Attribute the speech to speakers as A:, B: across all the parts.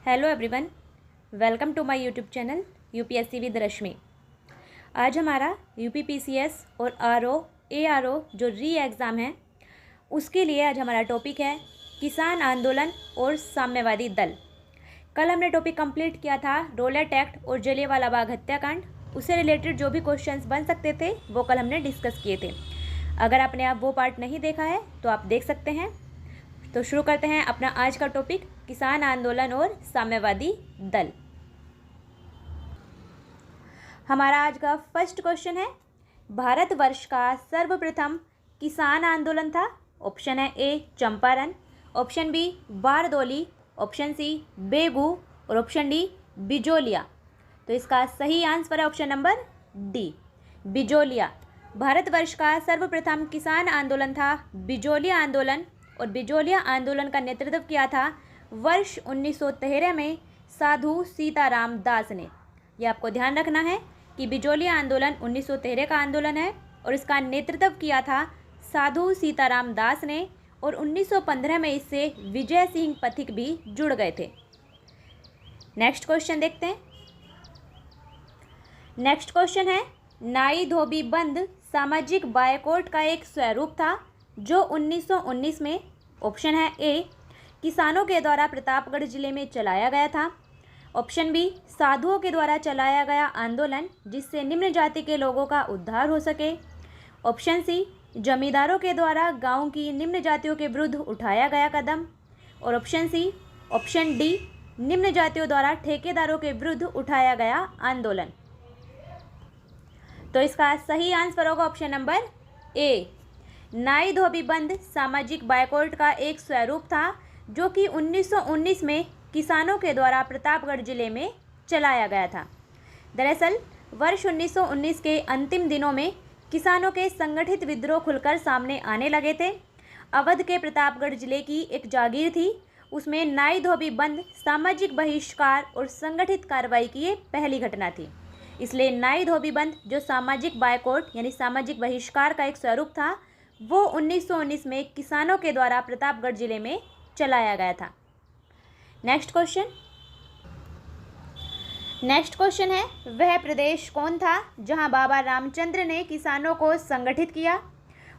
A: Hello everyone, welcome to my YouTube channel UPSC with Rashmi. आज हमारा UPPCS और ARO जो री एग्ज़ाम है उसके लिए आज हमारा टॉपिक है किसान आंदोलन और साम्यवादी दल। कल हमने टॉपिक कंप्लीट किया था रोलेट एक्ट और जलियांवाला बाग हत्याकांड। उससे रिलेटेड जो भी क्वेश्चंस बन सकते थे वो कल हमने डिस्कस किए थे। अगर आपने आप वो पार्ट नहीं देखा है तो आप देख सकते हैं। तो शुरू करते हैं अपना आज का टॉपिक किसान आंदोलन और साम्यवादी दल। हमारा आज का फर्स्ट क्वेश्चन है, भारतवर्ष का सर्वप्रथम किसान आंदोलन था। ऑप्शन है A Champaran, option B Bardoli, option C Begu और ऑप्शन डी बिजोलिया। तो इसका सही आंसर है option number D Bijolia. Bharatvarsh का सर्वप्रथम किसान आंदोलन था बिजोलिया आंदोलन, और बिजोलिया आंदोलन का नेतृत्व किया था वर्ष 1913 में साधु सीताराम दास ने। यह आपको ध्यान रखना है कि बिजोलिया आंदोलन 1913 का आंदोलन है और इसका नेतृत्व किया था साधु सीताराम दास ने, और 1915 में इससे विजय सिंह पथिक भी जुड़ गए थे। नेक्स्ट क्वेश्चन देखते हैं। नेक्स्ट क्वेश्चन है, नाई धोबी बंद सामाजिक बायकॉट का एक स्वरूप था जो 1919 में, ऑप्शन है ए किसानों के द्वारा प्रतापगढ़ जिले में चलाया गया था, ऑप्शन बी साधुओं के द्वारा चलाया गया आंदोलन जिससे निम्न जाति के लोगों का उद्धार हो सके, ऑप्शन सी जमींदारों के द्वारा गांव की निम्न जातियों के विरुद्ध उठाया गया कदम, और ऑप्शन डी निम्न जातियों द्वारा ठेकेदारों के विरुद्ध उठाया गया आंदोलन। तो इसका सही आंसर होगा ऑप्शन नंबर ए। नाई धोबी बंद सामाजिक बायकॉट का एक स्वरूप था जो कि 1919 में किसानों के द्वारा प्रतापगढ़ जिले में चलाया गया था। दरअसल वर्ष 1919 के अंतिम दिनों में किसानों के संगठित विद्रोह खुलकर सामने आने लगे थे। अवध के प्रतापगढ़ जिले की एक जागीर थी, उसमें नाई धोबी बंद सामाजिक बहिष्कार और संगठित कार्रवाई की ये पहली घटना थी। इसलिए नाई धोबी बंद जो सामाजिक बायकॉट यानी सामाजिक बहिष्कार का एक स्वरूप था वो 1919 में किसानों के द्वारा प्रतापगढ़ जिले में चलाया गया था। नेक्स्ट क्वेश्चन है, वह प्रदेश कौन था जहां बाबा रामचंद्र ने किसानों को संगठित किया।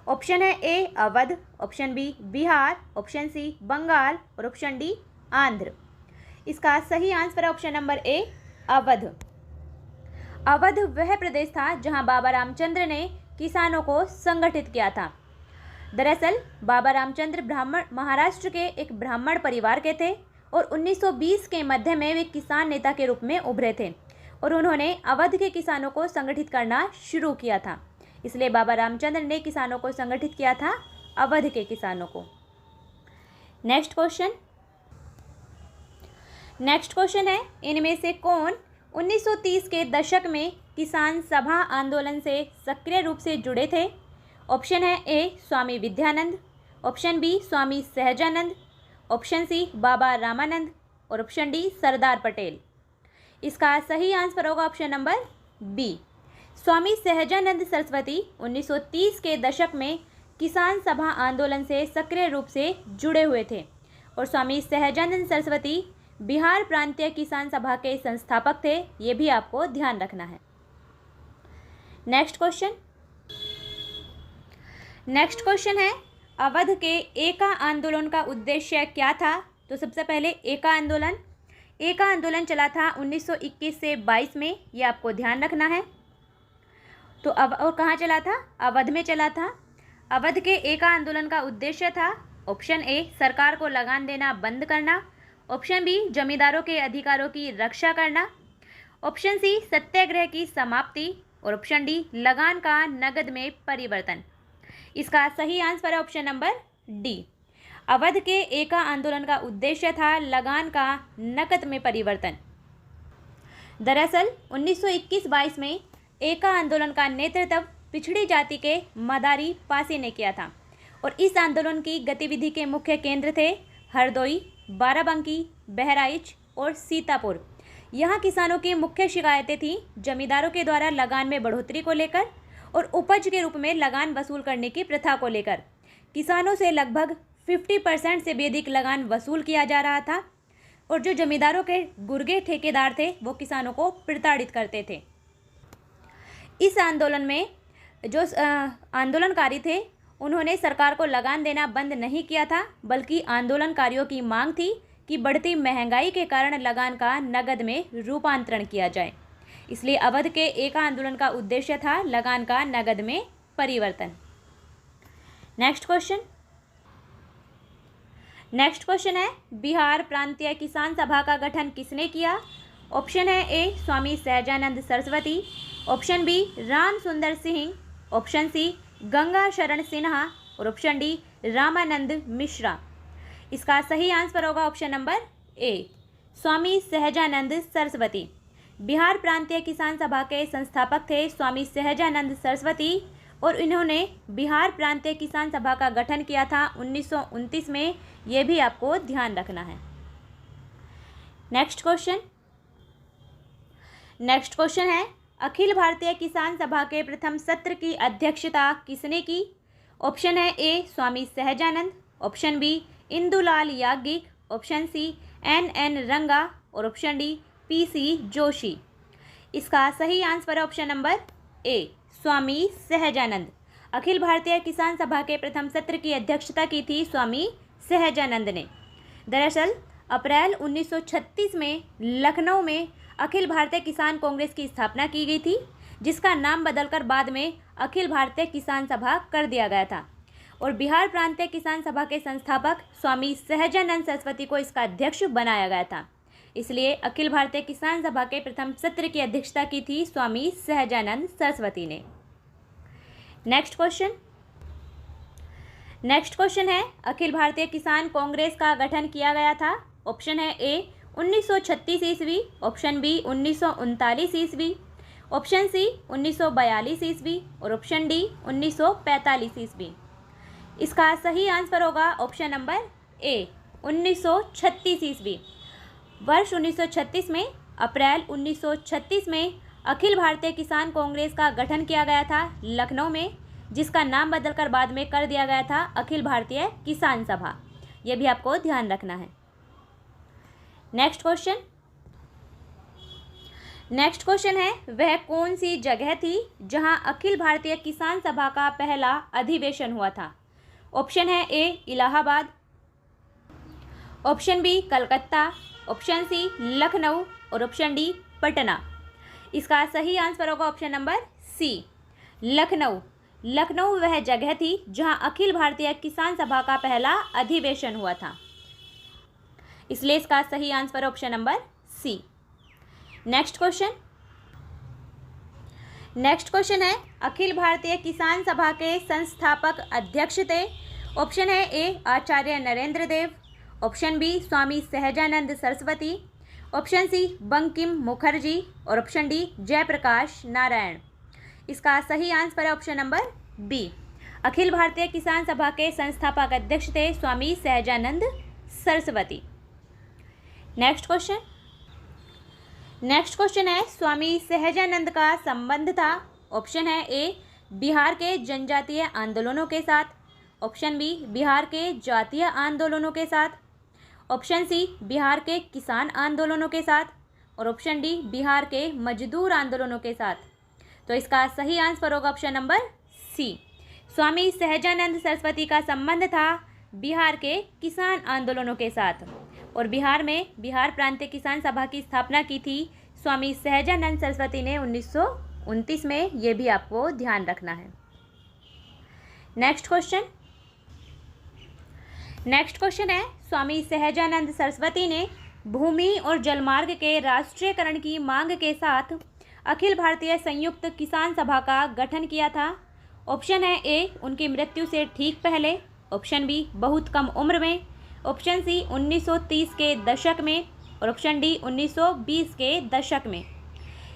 A: ऑप्शन है A Awadh, option B Bihar, option C Bengal और ऑप्शन डी आंध्र। इसका सही आंसर है option number A Awadh. Awadh वह प्रदेश था जहां बाबा रामचंद्र ने किसानों को संगठित किया था। दरअसल बाबा रामचंद्र महाराष्ट्र के एक ब्राह्मण परिवार के थे और 1920 के मध्य में वे किसान नेता के रूप में उभरे थे और उन्होंने अवध के किसानों को संगठित करना शुरू किया था। इसलिए बाबा रामचंद्र ने किसानों को संगठित किया था, अवध के किसानों को। नेक्स्ट क्वेश्चन है, इनमें से कौन 1930 के दशक में किसान सभा आंदोलन से सक्रिय रूप से जुड़े थे। ऑप्शन है ए स्वामी Vidyanand, option B Swami Sahajanand, option C बाबा रामानंद और ऑप्शन डी सरदार पटेल। इसका सही आंसर होगा option number B Swami Sahajanand Saraswati 1930 के दशक में किसान सभा आंदोलन से सक्रिय रूप से जुड़े हुए थे और स्वामी सहजानंद सरस्वती बिहार प्रांतीय किसान सभा के संस्थापक थे। ये भी आपको ध्यान रखना है। नेक्स्ट क्वेश्चन है, अवध के एका आंदोलन का उद्देश्य क्या था। तो सबसे पहले एका आंदोलन चला था 1921 से 22 में, ये आपको ध्यान रखना है। तो अब और कहाँ चला था, अवध में चला था। अवध के एका आंदोलन का उद्देश्य था ऑप्शन ए सरकार को लगान देना बंद करना, ऑप्शन बी जमींदारों के अधिकारों की रक्षा करना, ऑप्शन सी सत्याग्रह की समाप्ति और ऑप्शन डी लगान का नगद में परिवर्तन। इसका सही आंसर है ऑप्शन नंबर डी। अवध के एका आंदोलन का उद्देश्य था लगान का नकद में परिवर्तन। दरअसल 1921-22 में एका आंदोलन का नेतृत्व पिछड़ी जाति के मदारी पासी ने किया था और इस आंदोलन की गतिविधि के मुख्य केंद्र थे हरदोई, बाराबंकी, बहराइच और सीतापुर। यहाँ किसानों की मुख्य शिकायतें थीं जमींदारों के द्वारा लगान में बढ़ोतरी को लेकर और उपज के रूप में लगान वसूल करने की प्रथा को लेकर। किसानों से लगभग 50% से भी अधिक लगान वसूल किया जा रहा था। और जो जमींदारों के गुर्गे ठेकेदार थे वो किसानों को प्रताड़ित करते थे। इस आंदोलन में जो आंदोलनकारी थे उन्होंने सरकार को लगान देना बंद नहीं किया था, बल्कि आंदोलनकारियों की मांग थी कि बढ़ती महंगाई के कारण लगान का नगद में रूपांतरण किया जाए। इसलिए अवध के एका आंदोलन का उद्देश्य था लगान का नगद में परिवर्तन। नेक्स्ट क्वेश्चन है, बिहार प्रांतीय किसान सभा का गठन किसने किया? ऑप्शन है ए स्वामी सहजानंद सरस्वती, ऑप्शन बी राम सुंदर सिंह, ऑप्शन सी गंगा शरण सिन्हा और ऑप्शन डी रामानंद मिश्रा। इसका सही आंसर होगा ऑप्शन नंबर ए स्वामी सहजानंद सरस्वती। बिहार प्रांतीय किसान सभा के संस्थापक थे स्वामी सहजानंद सरस्वती और इन्होंने बिहार प्रांतीय किसान सभा का गठन किया था 1929 में। ये भी आपको ध्यान रखना है। नेक्स्ट क्वेश्चन है, अखिल भारतीय किसान सभा के प्रथम सत्र की अध्यक्षता किसने की? ऑप्शन है ए स्वामी सहजानंद, ऑप्शन बी इंदुलाल याज्ञिक, ऑप्शन सी एन रंगा और ऑप्शन डी पीसी जोशी। इसका सही आंसर है ऑप्शन नंबर ए स्वामी सहजानंद। अखिल भारतीय किसान सभा के प्रथम सत्र की अध्यक्षता की थी स्वामी सहजानंद ने। दरअसल अप्रैल 1936 में लखनऊ में अखिल भारतीय किसान कांग्रेस की स्थापना की गई थी, जिसका नाम बदलकर बाद में अखिल भारतीय किसान सभा कर दिया गया था और बिहार प्रांतीय किसान सभा के संस्थापक स्वामी सहजानंद सरस्वती को इसका अध्यक्ष बनाया गया था। इसलिए अखिल भारतीय किसान सभा के प्रथम सत्र की अध्यक्षता की थी स्वामी सहजानंद सरस्वती ने। नेक्स्ट क्वेश्चन है, अखिल भारतीय किसान कांग्रेस का गठन किया गया था। ऑप्शन है ए 1936 ईस्वी, ऑप्शन बी 1939 ईस्वी, ऑप्शन सी 1942 ईस्वी और ऑप्शन डी 1945 ईस्वी। इसका सही आंसर होगा ऑप्शन नंबर ए 1936 ईस्वी। वर्ष 1936 में अप्रैल 1936 में अखिल भारतीय किसान कांग्रेस का गठन किया गया था लखनऊ में, जिसका नाम बदलकर बाद में कर दिया गया था अखिल भारतीय किसान सभा। यह भी आपको ध्यान रखना है। नेक्स्ट क्वेश्चन है, वह कौन सी जगह थी जहां अखिल भारतीय किसान सभा का पहला अधिवेशन हुआ था? ऑप्शन है A Allahabad, option B Calcutta, option C Lucknow और ऑप्शन डी पटना। इसका सही आंसर होगा option number C Lucknow. Lucknow वह जगह थी जहां अखिल भारतीय किसान सभा का पहला अधिवेशन हुआ था, इसलिए इसका सही answer option number C. Next question है, अखिल भारतीय किसान सभा के संस्थापक अध्यक्ष थे। ऑप्शन है ए आचार्य नरेंद्र देव, option B Swami Sahajanand Saraswati, option C Bankim Mukherjee और ऑप्शन डी जयप्रकाश नारायण। इसका सही आंसर है option number B. Akhil Bharatiya किसान सभा के संस्थापक अध्यक्ष थे स्वामी सहजानंद सरस्वती। नेक्स्ट क्वेश्चन है, स्वामी सहजानंद का संबंध था। ऑप्शन है ए बिहार के जनजातीय आंदोलनों के साथ, ऑप्शन बी बिहार के जातीय आंदोलनों के साथ, ऑप्शन सी बिहार के किसान आंदोलनों के साथ और ऑप्शन डी बिहार के मजदूर आंदोलनों के साथ। तो इसका सही आंसर होगा ऑप्शन नंबर सी। स्वामी सहजानंद सरस्वती का संबंध था बिहार के किसान आंदोलनों के साथ और बिहार में बिहार प्रांतीय किसान सभा की स्थापना की थी स्वामी सहजानंद सरस्वती ने 1929 में। ये भी आपको ध्यान रखना है। नेक्स्ट क्वेश्चन है, स्वामी सहजानंद सरस्वती ने भूमि और जलमार्ग के राष्ट्रीयकरण की मांग के साथ अखिल भारतीय संयुक्त किसान सभा का गठन किया था। ऑप्शन है ए उनकी मृत्यु से ठीक पहले, ऑप्शन बी बहुत कम उम्र में, ऑप्शन सी 1930 के दशक में और ऑप्शन डी 1920 के दशक में।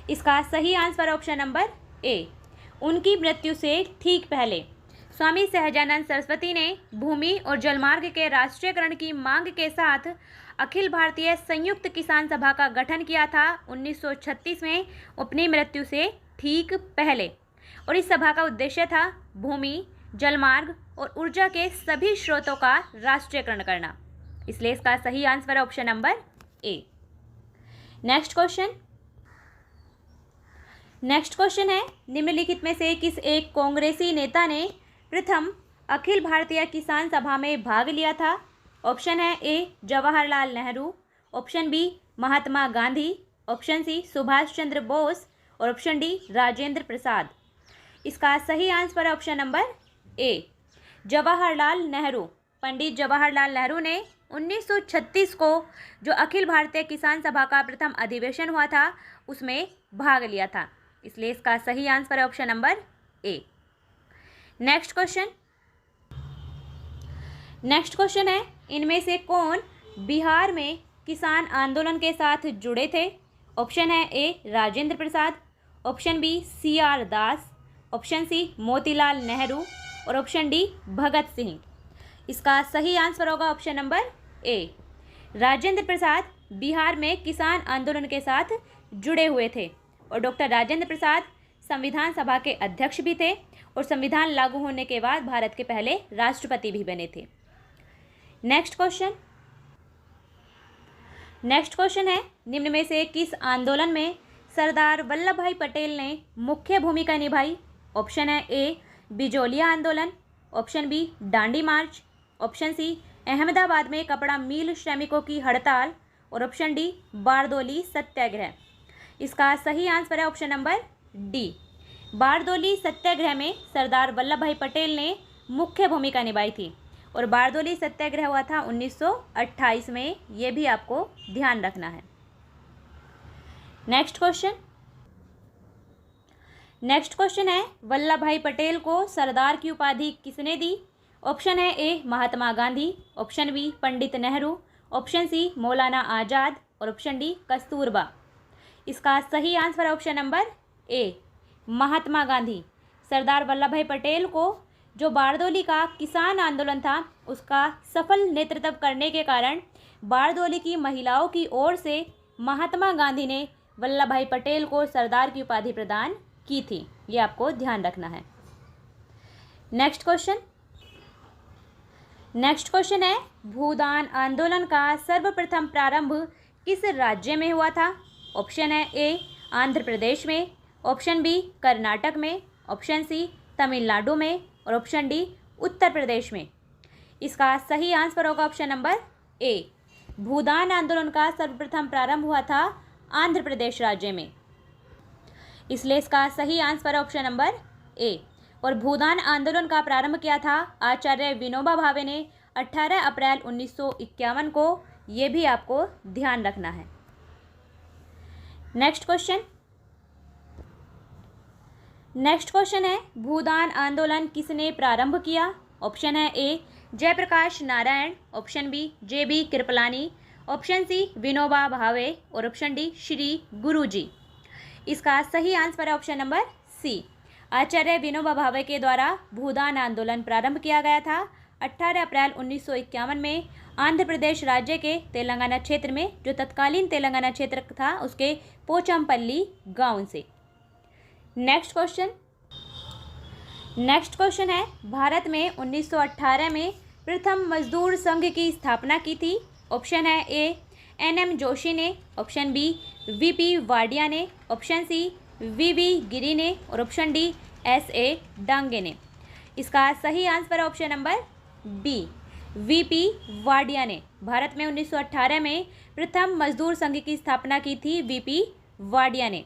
A: इसका सही आंसर ऑप्शन नंबर ए उनकी मृत्यु से ठीक पहले। स्वामी सहजानंद सरस्वती ने भूमि और जलमार्ग के राष्ट्रीयकरण की मांग के साथ अखिल भारतीय संयुक्त किसान सभा का गठन किया था 1936 में अपनी मृत्यु से ठीक पहले और इस सभा का उद्देश्य था भूमि, जलमार्ग और ऊर्जा के सभी स्रोतों का राष्ट्रीयकरण करना। इसलिए इसका सही आंसर है ऑप्शन नंबर ए। नेक्स्ट क्वेश्चन है, निम्नलिखित में से किस एक कांग्रेसी नेता ने प्रथम अखिल भारतीय किसान सभा में भाग लिया था? ऑप्शन है A Jawaharlal Nehru, option B Mahatma Gandhi, option C Subhash Chandra Bose और ऑप्शन डी राजेंद्र प्रसाद। इसका सही आंसर है option number A Jawaharlal Nehru. Pandit Jawaharlal Nehru ने 1936 को जो अखिल भारतीय किसान सभा का प्रथम अधिवेशन हुआ था उसमें भाग लिया था, इसलिए इसका सही आंसर है ऑप्शन नंबर ए। नेक्स्ट क्वेश्चन है, इनमें से कौन बिहार में किसान आंदोलन के साथ जुड़े थे? ऑप्शन है ए Rajendra Prasad, option B CR दास, ऑप्शन सी मोतीलाल नेहरू और ऑप्शन डी भगत सिंह। इसका सही आंसर होगा ऑप्शन नंबर ए राजेंद्र प्रसाद बिहार में किसान आंदोलन के साथ जुड़े हुए थे और डॉक्टर राजेंद्र प्रसाद संविधान सभा के अध्यक्ष भी थे और संविधान लागू होने के बाद भारत के पहले राष्ट्रपति भी बने थे। नेक्स्ट क्वेश्चन है, निम्न में से किस आंदोलन में सरदार वल्लभ भाई पटेल ने मुख्य भूमिका निभाई? ऑप्शन है ए बिजोलिया आंदोलन, ऑप्शन बी दांडी मार्च, ऑप्शन सी अहमदाबाद में कपड़ा मिल श्रमिकों की हड़ताल और ऑप्शन डी बारदोली सत्याग्रह। इसका सही आंसर है option number D Bardoli Satyagraha में सरदार वल्लभ भाई पटेल ने मुख्य भूमिका निभाई थी और बारदोली सत्याग्रह हुआ था 1928 में, ये भी आपको ध्यान रखना है। नेक्स्ट क्वेश्चन है, वल्लभ भाई पटेल को सरदार की उपाधि किसने दी? ऑप्शन है ए महात्मा Gandhi, option B Pandit Nehru, option C मौलाना आज़ाद और ऑप्शन डी कस्तूरबा। इसका सही आंसर है ऑप्शन नंबर ए महात्मा गांधी। सरदार वल्लभ भाई पटेल को जो बारदोली का किसान आंदोलन था उसका सफल नेतृत्व करने के कारण बारदोली की महिलाओं की ओर से महात्मा गांधी ने वल्लभ भाई पटेल को सरदार की उपाधि प्रदान की थी, ये आपको ध्यान रखना है। नेक्स्ट क्वेश्चन है, भूदान आंदोलन का सर्वप्रथम प्रारंभ किस राज्य में हुआ था? ऑप्शन है ए आंध्र प्रदेश में, ऑप्शन बी कर्नाटक में, ऑप्शन सी तमिलनाडु में और ऑप्शन डी उत्तर प्रदेश में। इसका सही आंसर होगा ऑप्शन नंबर ए भूदान आंदोलन का सर्वप्रथम प्रारंभ हुआ था आंध्र प्रदेश राज्य में, इसलिए इसका सही आंसर है ऑप्शन नंबर ए। और भूदान आंदोलन का प्रारंभ किया था आचार्य विनोबा भावे ने 18 अप्रैल 1951 को, ये भी आपको ध्यान रखना है। नेक्स्ट क्वेश्चन है, भूदान आंदोलन किसने प्रारंभ किया? ऑप्शन है A Jayaprakash Narayan, option B JB Kripalani, option C Vinoba Bhave और ऑप्शन डी श्री गुरुजी। इसका सही आंसर है ऑप्शन नंबर सी आचार्य विनोबा भावे के द्वारा भूदान आंदोलन प्रारंभ किया गया था 18 अप्रैल 1951 में आंध्र प्रदेश राज्य के तेलंगाना क्षेत्र में, जो तत्कालीन तेलंगाना क्षेत्र था उसके पोचमपल्ली गांव से। नेक्स्ट क्वेश्चन है, भारत में 1918 में प्रथम मजदूर संघ की स्थापना की थी। ऑप्शन है ए NM जोशी ने, ऑप्शन बी VP वाडिया ने, ऑप्शन सी VV गिरी ने और ऑप्शन डी SA डांगे ने। इसका सही आंसर है option number B VP Wadia ने। भारत में 1918 में प्रथम मजदूर संघ की स्थापना की थी VP वाडिया ने।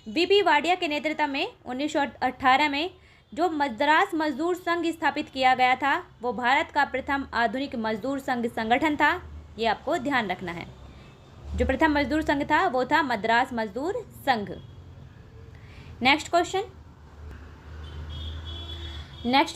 A: VP वाडिया के नेतृत्व में 1918 में जो मद्रास मजदूर संघ स्थापित किया गया था वो भारत का प्रथम आधुनिक मजदूर संघ संगठन था, ये आपको ध्यान रखना है। जो प्रथम मजदूर संघ था वो था मद्रास मजदूर संघ। नेक्स्ट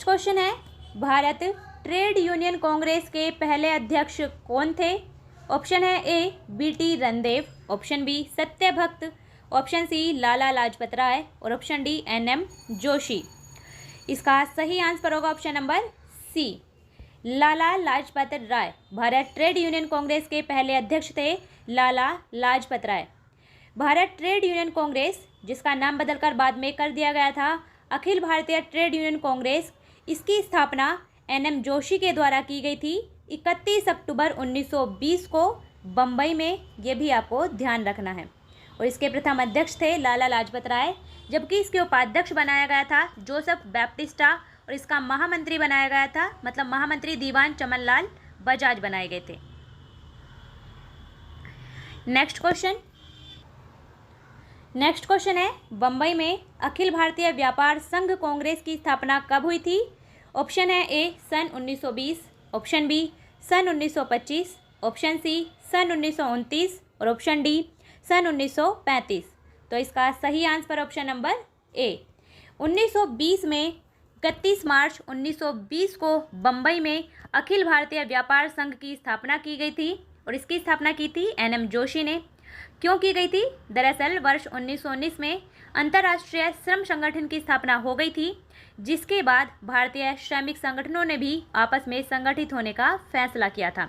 A: क्वेश्चन है, भारत ट्रेड यूनियन कांग्रेस के पहले अध्यक्ष कौन थे? ऑप्शन है A BT Ranadive, option B Satyabhakt, option C Lala Lajpat Rai और ऑप्शन डी NM जोशी। इसका सही आंसर होगा option number C Lala Lajpat Rai. Bharat trade union Congress के पहले अध्यक्ष थे Lala Lajpat Rai. Bharat trade union Congress, जिसका नाम बदलकर बाद में कर दिया गया था अखिल भारतीय ट्रेड यूनियन कांग्रेस, इसकी स्थापना NM जोशी के द्वारा की गई थी 31 अक्टूबर 1920 को, बम्बई में, ये भी आपको ध्यान रखना है। और इसके प्रथम अध्यक्ष थे लाला लाजपत राय, जबकि इसके उपाध्यक्ष बनाया गया था जोसेफ बैप्टिस्टा, और इसका महामंत्री बनाया गया था, मतलब महामंत्री दीवान चमनलाल बजाज बनाए गए थे। नेक्स्ट क्वेश्चन है, बम्बई में अखिल भारतीय व्यापार संघ कांग्रेस की स्थापना कब हुई थी? ऑप्शन है ए सन 1920, ऑप्शन बी सन 1925, ऑप्शन सी सन 1929 और ऑप्शन डी सन 1935। तो इसका सही आंसर ऑप्शन नंबर ए। 1920 में 31 मार्च 1920 को बम्बई में अखिल भारतीय व्यापार संघ की स्थापना की गई थी, और इसकी स्थापना की थी एनएम जोशी ने। क्यों की गई थी? दरअसल वर्ष 1919 में अंतर्राष्ट्रीय श्रम संगठन की स्थापना हो गई थी, जिसके बाद भारतीय श्रमिक संगठनों ने भी आपस में संगठित होने का फैसला किया था।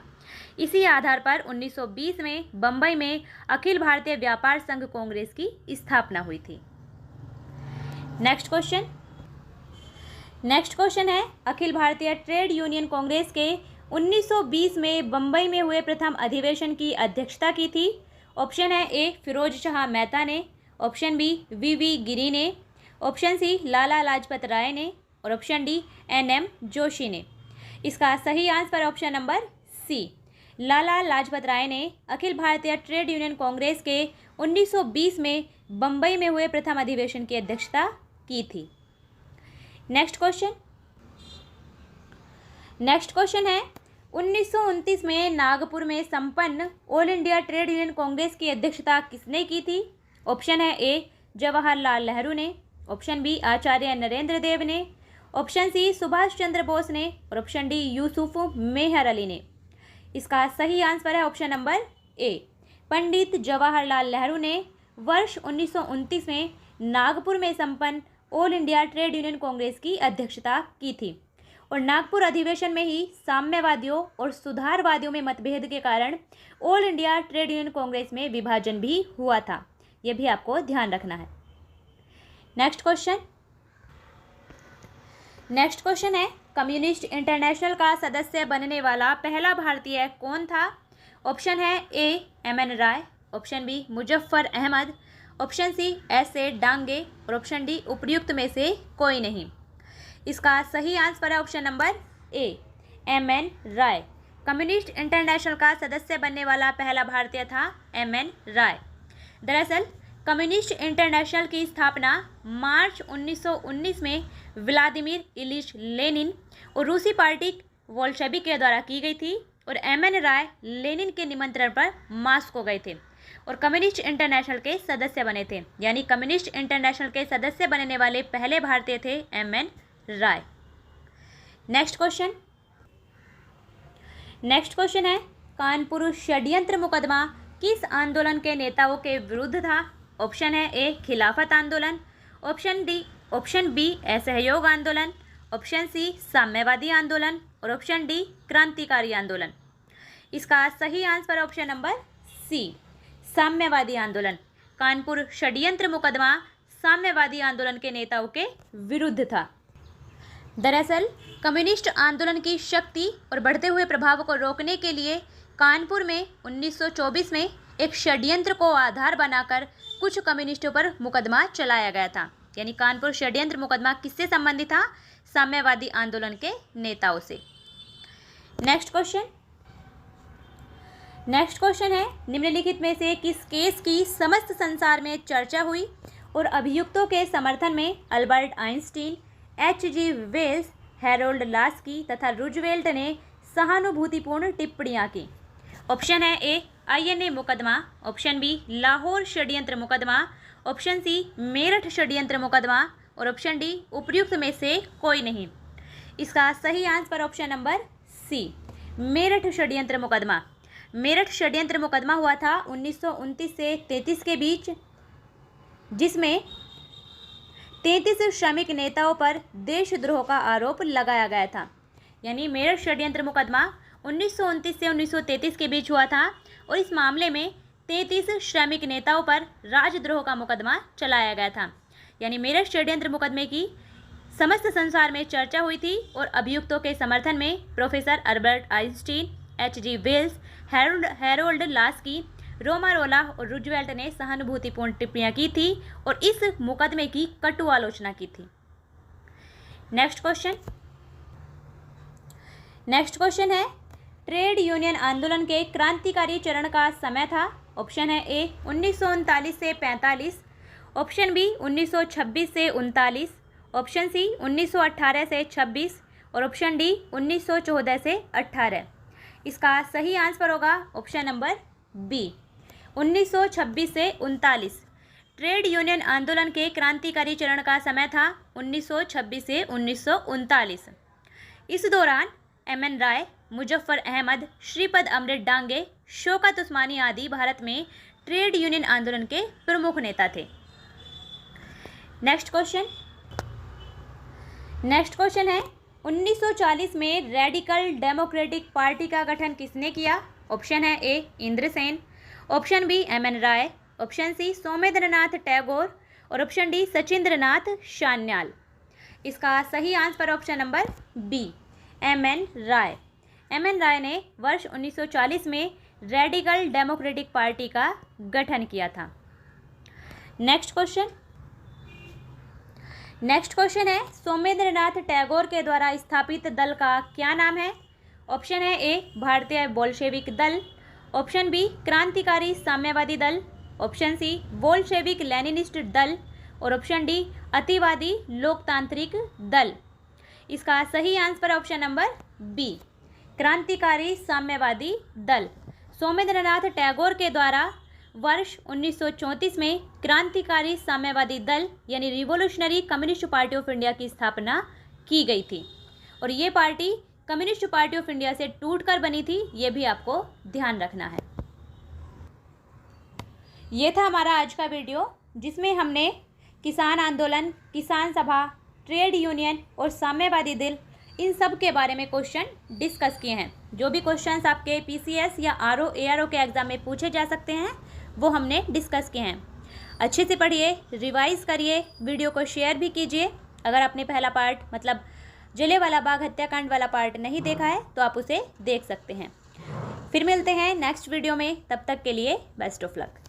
A: इसी आधार पर 1920 में बम्बई में अखिल भारतीय व्यापार संघ कांग्रेस की स्थापना हुई थी। नेक्स्ट क्वेश्चन है, अखिल भारतीय ट्रेड यूनियन कांग्रेस के 1920 में बम्बई में हुए प्रथम अधिवेशन की अध्यक्षता की थी। ऑप्शन है ए फिरोज शाह मेहता ने, ऑप्शन बी वी गिरी ने, ऑप्शन सी लाला लाजपत राय ने और ऑप्शन डी एनएम जोशी ने। इसका सही answer option number C, Lala Lajpat राय ने Akhil Bharatiya trade union Congress के 1920 में बम्बई में हुए प्रथम अधिवेशन की अध्यक्षता की थी। नेक्स्ट क्वेश्चन है, 1929 में नागपुर में संपन्न all India trade union Congress की अध्यक्षता किसने की थी? ऑप्शन है ए जवाहरलाल नेहरू ने, ऑप्शन बी आचार्य नरेंद्र देव ने, ऑप्शन सी सुभाष चंद्र बोस ने और ऑप्शन डी यूसुफ मेहर अली ने। इसका सही आंसर है ऑप्शन नंबर ए, पंडित जवाहरलाल नेहरू ने वर्ष 1929 में नागपुर में संपन्न all India trade union Congress की अध्यक्षता की थी, और नागपुर अधिवेशन में ही साम्यवादियों और सुधारवादियों में मतभेद के कारण all India trade union Congress में विभाजन भी हुआ था। यह भी आपको ध्यान रखना है। नेक्स्ट क्वेश्चन है, कम्युनिस्ट इंटरनेशनल का सदस्य बनने वाला पहला भारतीय कौन था? ऑप्शन है A M N. Roy, option B Muzaffar Ahmad, option C S A. Dange और ऑप्शन डी उपर्युक्त में से कोई नहीं। इसका सही आंसर है option number A, M N. Roy. Communist International का सदस्य बनने वाला पहला भारतीय था एम.एन. राय। दरअसल कम्युनिस्ट इंटरनेशनल की स्थापना मार्च 1919 में व्लादिमीर इलिच लेनिन और रूसी पार्टी बोल्शेविक के द्वारा की गई थी, और एम.एन. राय लेनिन के निमंत्रण पर मॉस्को गए थे और कम्युनिस्ट इंटरनेशनल के सदस्य बने थे। यानी कम्युनिस्ट इंटरनेशनल के सदस्य बनने वाले पहले भारतीय थे एम.एन. राय। नेक्स्ट क्वेश्चन है, कानपुर षड्यंत्र मुकदमा किस आंदोलन के नेताओं के विरुद्ध था? ऑप्शन है ए खिलाफत आंदोलन, ऑप्शन बी असहयोग आंदोलन, ऑप्शन सी साम्यवादी आंदोलन और ऑप्शन डी क्रांतिकारी आंदोलन। इसका सही आंसर ऑप्शन नंबर सी, साम्यवादी आंदोलन। कानपुर षड्यंत्र मुकदमा साम्यवादी आंदोलन के नेताओं के विरुद्ध था। दरअसल कम्युनिस्ट आंदोलन की शक्ति और बढ़ते हुए प्रभाव को रोकने के लिए कानपुर में 1924 में एक षड्यंत्र को आधार बनाकर कुछ कम्युनिस्टों पर मुकदमा चलाया गया था। यानी कानपुर षड्यंत्र मुकदमा किससे संबंधित था? साम्यवादी आंदोलन के नेताओं से। नेक्स्ट क्वेश्चन है, निम्नलिखित में से किस केस की समस्त संसार में चर्चा हुई और अभियुक्तों के समर्थन में Albert Einstein, H.G. Wells, Harold Laski तथा रूजवेल्ट ने सहानुभूतिपूर्ण टिप्पणियां की? ऑप्शन है ए INA मुकदमा, ऑप्शन बी लाहौर षड्यंत्र मुकदमा, ऑप्शन सी मेरठ षड्यंत्र मुकदमा और ऑप्शन डी उपर्युक्त में से कोई नहीं। इसका सही answer option number C, Meerut षड्यंत्र मुकदमा। मेरठ षड्यंत्र मुकदमा हुआ था 1929 से 33 के बीच, जिसमें 33 श्रमिक नेताओं पर देशद्रोह का आरोप लगाया गया था। यानी मेरठ षड्यंत्र मुकदमा 1929 से 1933 के बीच हुआ था और इस मामले में 33 श्रमिक नेताओं पर राजद्रोह का मुकदमा चलाया गया था। यानी मेरठ षड्यंत्र मुकदमे की समस्त संसार में चर्चा हुई थी और अभियुक्तों के समर्थन में professor Albert Einstein, H.G. Wells, Harold Laski, Romain Rolland और रूजवेल्ट ने सहानुभूतिपूर्ण टिप्पणियां की थी और इस मुकदमे की कटु आलोचना की थी। नेक्स्ट क्वेश्चन है ट्रेड यूनियन आंदोलन के क्रांतिकारी चरण का समय था। ऑप्शन है ए 1939 से 45, ऑप्शन बी 1926 से 39, ऑप्शन सी 1918 से 26 और ऑप्शन डी 1914 से 18। इसका सही आंसर होगा ऑप्शन नंबर बी 1926 से 39। ट्रेड यूनियन आंदोलन के क्रांतिकारी चरण का समय था 1926 से 1939। इस दौरान एम.एन. राय, मुजफ्फर अहमद, श्रीपद अमृत डांगे, शौकत उस्मानी आदि भारत में ट्रेड यूनियन आंदोलन के प्रमुख नेता थे। नेक्स्ट क्वेश्चन है 1940 में रेडिकल डेमोक्रेटिक पार्टी का गठन किसने किया। ऑप्शन है A Indrasen, option B M N. Roy, option C Somendranath Tagore और ऑप्शन डी सचिंद्रनाथ सान्याल। इसका सही answer option number B M N. Roy. M N. Roy ने वर्ष 1940 में रेडिकल डेमोक्रेटिक पार्टी का गठन किया था। नेक्स्ट क्वेश्चन है सोमेंद्रनाथ टैगोर के द्वारा स्थापित दल का क्या नाम है। ऑप्शन है ए भारतीय बोल्शेविक दल, ऑप्शन बी क्रांतिकारी साम्यवादी दल, ऑप्शन सी बोल्शेविक लेनिनिस्ट दल और ऑप्शन डी अतिवादी लोकतांत्रिक दल। इसका सही आंसर ऑप्शन नंबर बी क्रांतिकारी साम्यवादी दल। सोमेंद्रनाथ टैगोर के द्वारा वर्ष 1934 में क्रांतिकारी साम्यवादी दल यानी revolutionary communist party of India की स्थापना की गई थी और ये party communist party of India से टूटकर बनी थी, ये भी आपको ध्यान रखना है। ये था हमारा आज का वीडियो जिसमें हमने किसान आंदोलन, किसान सभा, ट्रेड यूनियन और साम्यवादी दल इन सब के बारे में क्वेश्चन डिस्कस किए हैं। जो भी क्वेश्चंस आपके पीसीएस या आरओ एआरओ के एग्ज़ाम में पूछे जा सकते हैं वो हमने डिस्कस किए हैं। अच्छे से पढ़िए, रिवाइज करिए, वीडियो को शेयर भी कीजिए। अगर आपने पहला पार्ट मतलब जलियांवाला बाग हत्याकांड वाला पार्ट नहीं देखा है तो आप उसे देख सकते हैं। फिर मिलते हैं नेक्स्ट वीडियो में, तब तक के लिए बेस्ट ऑफ लक।